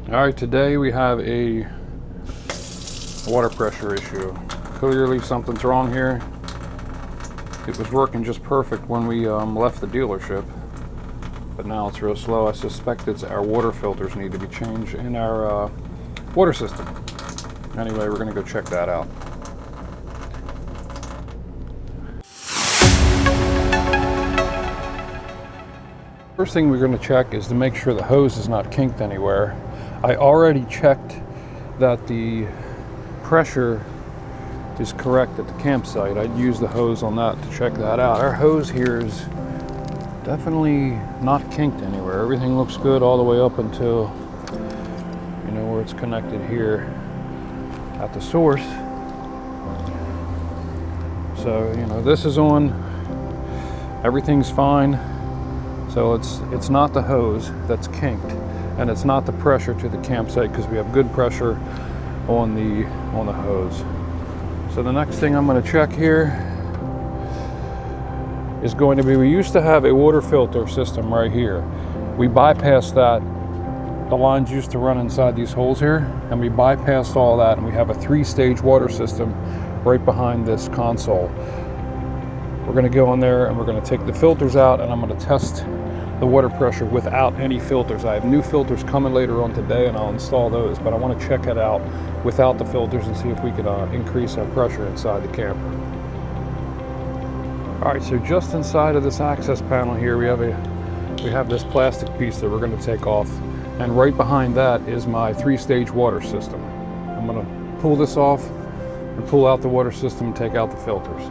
All right, today we have a water pressure issue. Clearly something's wrong here. It was working just perfect when we left the dealership, but now it's real slow. I suspect it's our water filters need to be changed in our water system. Anyway, we're gonna go check that out. First thing we're going to check is to make sure the hose is not kinked anywhere. I already checked that the pressure is correct at the campsite. I'd use the hose on that to check that out. Our hose here is definitely not kinked anywhere. Everything looks good all the way up until, you know, where it's connected here at the source. So, you know, this is on, everything's fine. So it's not the hose that's kinked, and it's not the pressure to the campsite, because we have good pressure on the hose. So the next thing I'm going to check here is going to be, we used to have a water filter system right here. We bypassed that. The lines used to run inside these holes here, and we bypassed all that, and we have a 3-stage water system right behind this console. We're going to go in there and we're going to take the filters out, and I'm going to test the water pressure without any filters. I have new filters coming later on today, and I'll install those, but I want to check it out without the filters and see if we can increase our pressure inside the camper. All right, so just inside of this access panel here, we have this plastic piece that we're going to take off, and right behind that is my 3-stage water system. I'm going to pull this off and pull out the water system and take out the filters.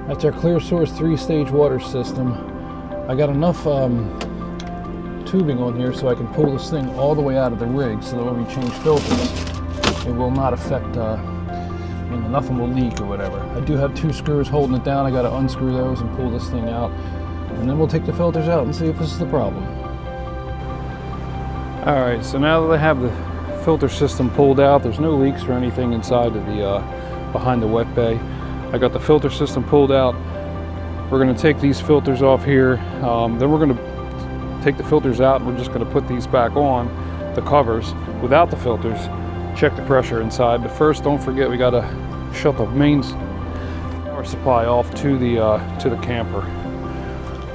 That's our Clearsource 3-stage water system. I got enough tubing on here so I can pull this thing all the way out of the rig, so that when we change filters, it will not affect, you know, nothing will leak or whatever. I do have 2 screws holding it down. I got to unscrew those and pull this thing out, and then we'll take the filters out and see if this is the problem. All right, so now that I have the filter system pulled out, there's no leaks or anything inside of the behind the wet bay. I got the filter system pulled out. We're going to take these filters off here. Then we're going to take the filters out, and we're just going to put these back on, the covers, without the filters, check the pressure inside. But first, don't forget, we got to shut the main power supply off to the camper.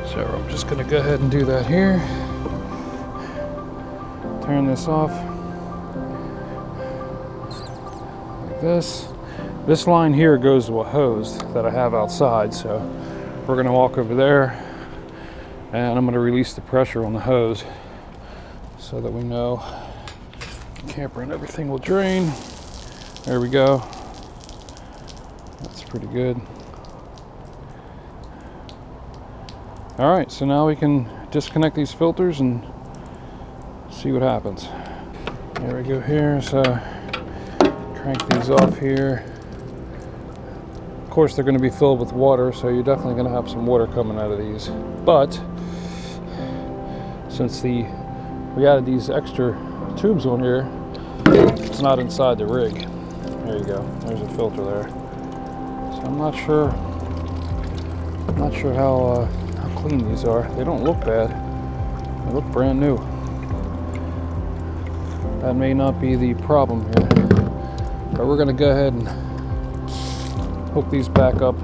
So I'm just going to go ahead and do that here. Turn this off like this. This line here goes to a hose that I have outside, so we're going to walk over there, and I'm going to release the pressure on the hose so that we know the camper and everything will drain. There we go. That's pretty good. All right, so now we can disconnect these filters and see what happens. There we go here. So crank these off here. Of course, they're going to be filled with water, so you're definitely going to have some water coming out of these. But since we added these extra tubes on here, it's not inside the rig. There you go. There's a filter there. So I'm not sure how clean these are. They don't look bad. They look brand new. That may not be the problem here, but we're going to go ahead and hook these back up,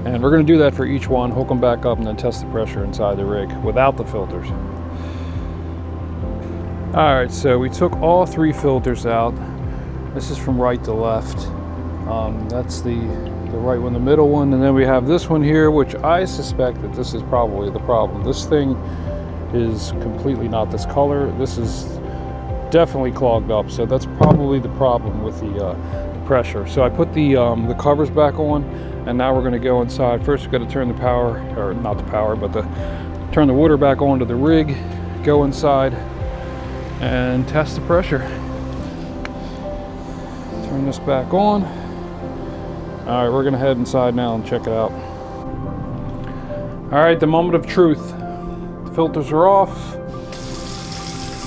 and we're going to do that for each one. Hook them back up and then test the pressure inside the rig without the filters. All right, so we took all 3 filters out. This is from right to left. That's the right one, the middle one, and then we have this one here, which I suspect that this is probably the problem. This thing is completely not this color. This is definitely clogged up, so that's probably the problem with the pressure. So I put the covers back on, and now we're going to go inside. First, we've got to turn the power, or not the power, but turn the water back onto the rig, go inside, and test the pressure. Turn this back on. All right, we're going to head inside now and check it out. All right, the moment of truth. The filters are off,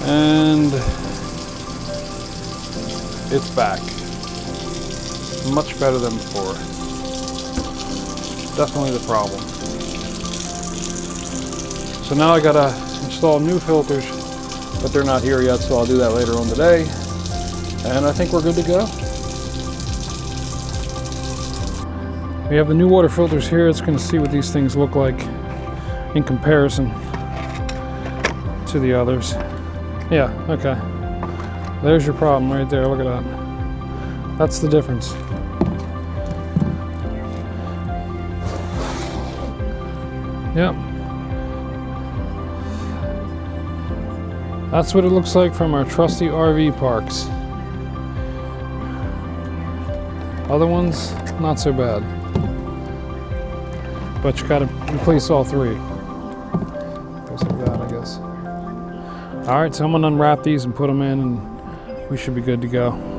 and it's back. much better than before. Definitely the problem. So now I gotta install new filters, but they're not here yet, so I'll do that later on today. And I think we're good to go. We have the new water filters here. It's going to see what these things look like in comparison to the others. Yeah, okay. There's your problem right there. Look at that. That's the difference. Yep. That's what it looks like from our trusty RV parks. Other ones, not so bad. But you gotta replace all three. Just like that, I guess. All right, so I'm gonna unwrap these and put them in, and we should be good to go.